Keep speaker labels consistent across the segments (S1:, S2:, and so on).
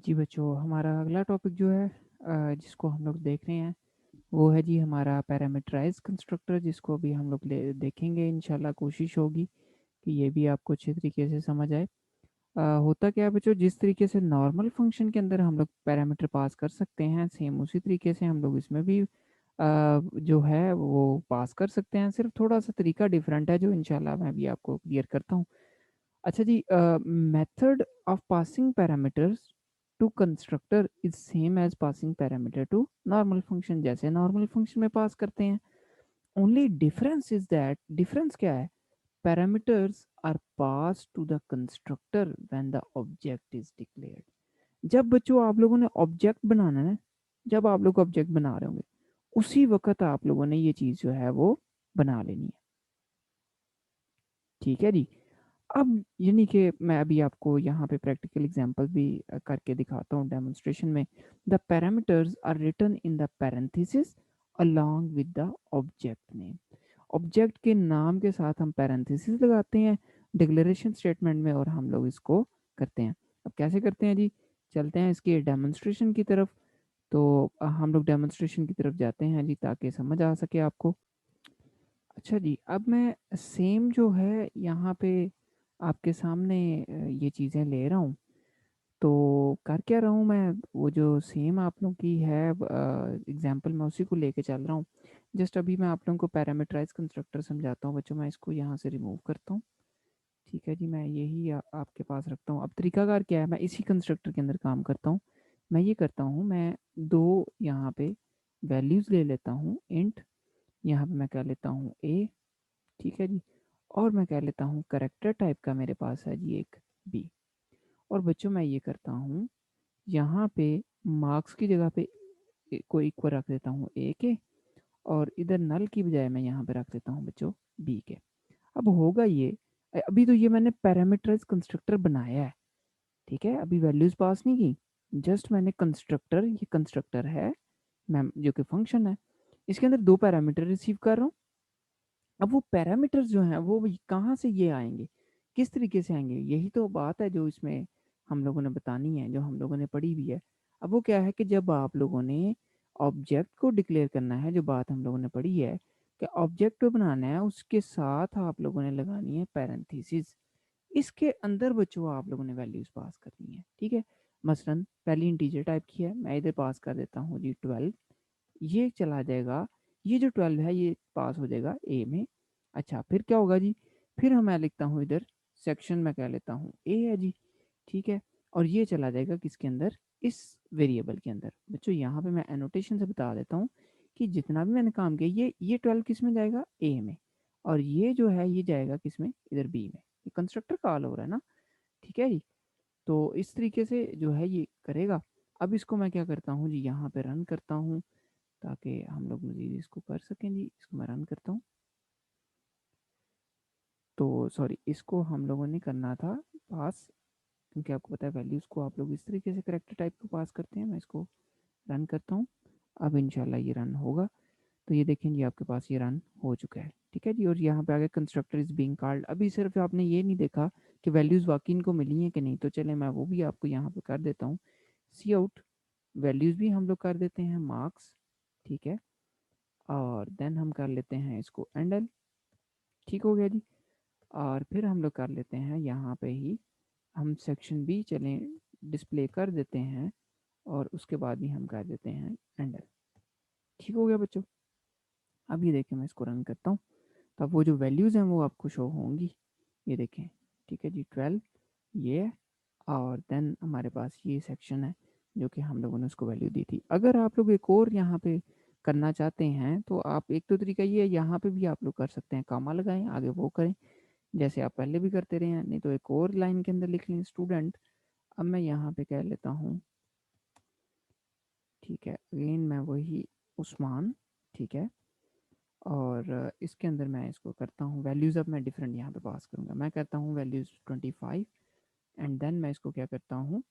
S1: जी बच्चों, हमारा अगला टॉपिक जो है जिसको हम लोग देख रहे हैं, वो है जी हमारा पैरामीटराइज़्ड कंस्ट्रक्टर, जिसको अभी हम लोग ले देखेंगे। इंशाल्लाह कोशिश होगी कि ये भी आपको अच्छे तरीके से समझ आए। होता क्या है बच्चों, जिस तरीके से नॉर्मल फंक्शन के अंदर हम लोग पैरामीटर पास कर सकते हैं, सेम उसी तरीके से हम लोग इसमें भी जो है वो पास कर सकते हैं। सिर्फ थोड़ा-सा तरीका डिफरेंट है, जो इंशाल्लाह मैं अभी आपको क्लियर करता हूँ। अच्छा जी, method of passing parameters to constructor is same as passing parameter to normal function. जैसे नॉर्मल फंक्शन में पास करते हैं, only difference is that, difference क्या है, parameters are pass to the constructor when the object is declared. जब बच्चों आप लोगों ने ऑब्जेक्ट बनाना है, जब आप लोग ऑब्जेक्ट बना रहे होंगे, उसी वक्त आप लोगों ने ये चीज जो है वो बना लेनी है। ठीक है जी। अब यानी कि मैं अभी आपको यहाँ पे प्रैक्टिकल एग्जांपल भी करके दिखाता हूँ डेमोन्स्ट्रेशन में। The parameters are written in the parenthesis along with the object name. Object के नाम के साथ हम पैरेंथेसिस लगाते हैं डिक्लेरेशन स्टेटमेंट में, और हम लोग इसको करते हैं। अब कैसे करते हैं जी, चलते हैं इसके डेमोन्स्ट्रेशन की तरफ। तो हम लोग डेमोन्स्ट्रेशन की तरफ जाते हैं जी, ताकि समझ आ सके आपको। अच्छा जी, अब मैं सेम जो है यहाँ पे आपके सामने ये चीज़ें ले रहा हूँ। तो कर क्या रहा हूँ मैं, वो जो सेम आप लोगों की है एग्जांपल, मैं उसी को लेके चल रहा हूँ। जस्ट अभी मैं आप लोगों को पैरामीटराइज कंस्ट्रक्टर समझाता हूँ बच्चों। मैं इसको यहाँ से रिमूव करता हूँ। ठीक है जी, मैं यही आपके पास रखता हूँ। अब तरीकाकार क्या है, मैं इसी कंस्ट्रक्टर के अंदर काम करता हूँ। मैं ये करता हूँ, मैं दो यहाँ पे वैल्यूज़ ले लेता हूँ इंट। यहाँ पे मैं कह लेता हूँ ए, ठीक है जी। और मैं कह लेता हूँ करेक्टर टाइप का मेरे पास है जी एक बी। और बच्चों मैं ये करता हूँ, यहाँ पे मार्क्स की जगह पे को इक्वल रख देता हूँ ए के, और इधर नल की बजाय मैं यहाँ पे रख देता हूँ बच्चों बी के। अब होगा ये, अभी तो ये मैंने पैरामीटराइज कंस्ट्रक्टर बनाया है, ठीक है, अभी वैल्यूज पास नहीं की। जस्ट मैंने कंस्ट्रक्टर, ये कंस्ट्रक्टर है मैम जो कि फंक्शन है, इसके अंदर दो पैरामीटर रिसीव कर रहा हूँ। अब वो पैरामीटर्स जो हैं वो कहाँ से ये आएंगे, किस तरीके से आएंगे, यही तो बात है जो इसमें हम लोगों ने बतानी है, जो हम लोगों ने पढ़ी भी है। अब वो क्या है कि जब आप लोगों ने ऑब्जेक्ट को डिक्लेयर करना है, जो बात हम लोगों ने पढ़ी है कि ऑब्जेक्ट को बनाना है, उसके साथ आप लोगों ने लगानी है पैरेंथेसिस। इसके अंदर बच्चों आप लोगों ने वैल्यूज पास करनी है, ठीक है। मसलन पहली इंटीजर टाइप की है, मैं इधर पास कर देता हूँ जी 12। ये चला जाएगा, ये जो 12 है ये पास हो जाएगा ए में। अच्छा, फिर क्या होगा जी, फिर मैं लिखता हूँ इधर सेक्शन में कह लेता हूँ ए है जी, ठीक है। और ये चला जाएगा किसके अंदर, इस वेरिएबल के अंदर। बच्चों यहाँ पे मैं एनोटेशन से बता देता हूँ कि जितना भी मैंने काम किया, ये 12 किस में जाएगा, ए में। और ये जो है ये जाएगा किस में, इधर बी में। ये कंस्ट्रक्टर कॉल हो रहा है ना, ठीक है जी। तो इस तरीके से जो है ये करेगा। अब इसको मैं क्या करता हूँ जी, यहाँ पे रन करता हूँ ताकि हम लोग मज़ीद इसको कर सकें जी। इसको मैं रन करता हूँ। तो सॉरी, इसको हम लोगों ने करना था पास, क्योंकि आपको पता है वैल्यूज़ को आप लोग इस तरीके से करेक्टर टाइप को पास करते हैं। मैं इसको रन करता हूँ। अब इंशाल्लाह ये रन होगा। तो ये देखें जी, आपके पास ये रन हो चुका है, ठीक है जी। और यहाँ पे आगे कंस्ट्रक्टर इज़ बीइंग कॉल्ड। अभी सिर्फ आपने ये नहीं देखा कि वैल्यूज़ वाकई इनको मिली हैं कि नहीं, तो चले मैं वो भी आपको यहाँ पे कर देता हूँ। सी आउट वैल्यूज़ भी हम लोग कर देते हैं मार्क्स, ठीक है। और देन हम कर लेते हैं इसको एंडल, ठीक हो गया जी। और फिर हम लोग कर लेते हैं यहाँ पे ही हम सेक्शन बी चलें डिस्प्ले कर देते हैं, और उसके बाद ही हम कर देते हैं एंडल, ठीक हो गया बच्चों। अब ये देखें, मैं इसको रन करता हूँ, तो अब वो जो वैल्यूज़ हैं वो आपको शो होंगी। ये देखें, ठीक है जी, 12 ये, और देन हमारे पास ये सेक्शन है जो कि हम लोगों ने उसको वैल्यू दी थी। अगर आप लोग एक और यहाँ पे करना चाहते हैं, तो आप, एक तो तरीका ये है, यहाँ पे भी आप लोग कर सकते हैं, कामा लगाएं आगे वो करें जैसे आप पहले भी करते रहे हैं, नहीं तो एक और लाइन के अंदर लिख लें स्टूडेंट। अब मैं यहाँ पे कह लेता हूँ, ठीक है, अगेन मैं वही उस्मान, ठीक है। और इसके अंदर मैं इसको करता हूँ वैल्यूज़, अब मैं डिफरेंट यहाँ पे पास करूँगा। मैं कहता हूँ वैल्यूज़ 25, एंड देन मैं इसको क्या करता हूँ,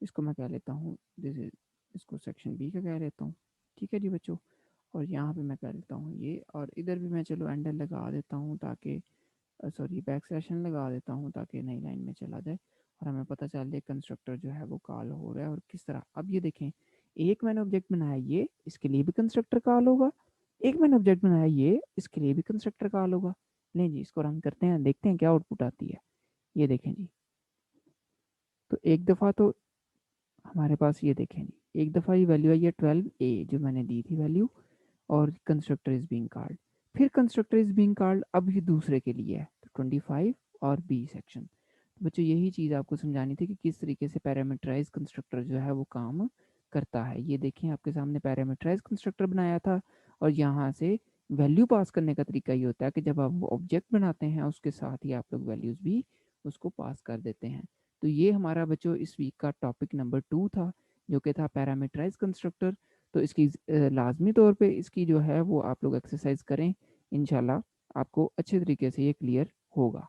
S1: इसको मैं कह लेता हूँ दिस इज, इसको सेक्शन बी का कह लेता हूँ, ठीक है जी बच्चों। और यहाँ पे मैं कह लेता हूँ ये, और इधर भी मैं चलो एंडर लगा देता हूँ ताकि, सॉरी बैक सेशन लगा देता हूँ ताकि नई लाइन में चला जाए। और हमें पता चल रहा है कंस्ट्रक्टर जो है वो कॉल हो रहा है और किस तरह। अब ये देखें, एक मैंने ऑब्जेक्ट बनाया ये, इसके लिए भी कंस्ट्रक्टर कॉल होगा, एक मैंने ऑब्जेक्ट बनाया ये, इसके लिए भी कंस्ट्रक्टर कॉल होगा। लें जी, इसको रन करते हैं, देखते हैं क्या आउटपुट आती है। ये देखें जी, तो एक दफ़ा तो हमारे पास ये देखें जी, एक दफ़ा ये वैल्यू आई है 12 a जो मैंने दी थी वैल्यू, और कंस्ट्रक्टर इज बीइंग कॉल्ड। फिर कंस्ट्रक्टर इज बीइंग कॉल्ड, अब ये दूसरे के लिए है, तो 25 और बी सेक्शन। तो बच्चों यही चीज़ आपको समझानी थी कि किस तरीके से पैरामीटराइज कंस्ट्रक्टर जो है वो काम करता है। ये देखें आपके सामने पैरामीटराइज कंस्ट्रक्टर बनाया था, और यहाँ से वैल्यू पास करने का तरीका ये होता है कि जब आप ऑब्जेक्ट बनाते हैं उसके साथ ही आप लोग वैल्यूज़ भी उसको पास कर देते हैं। तो ये हमारा बच्चों इस वीक का टॉपिक नंबर 2 था, जो कि था पैरामीटराइज कंस्ट्रक्टर। तो इसकी लाजमी तौर पे इसकी जो है वो आप लोग एक्सरसाइज करें, इंशाल्लाह आपको अच्छे तरीके से ये क्लियर होगा।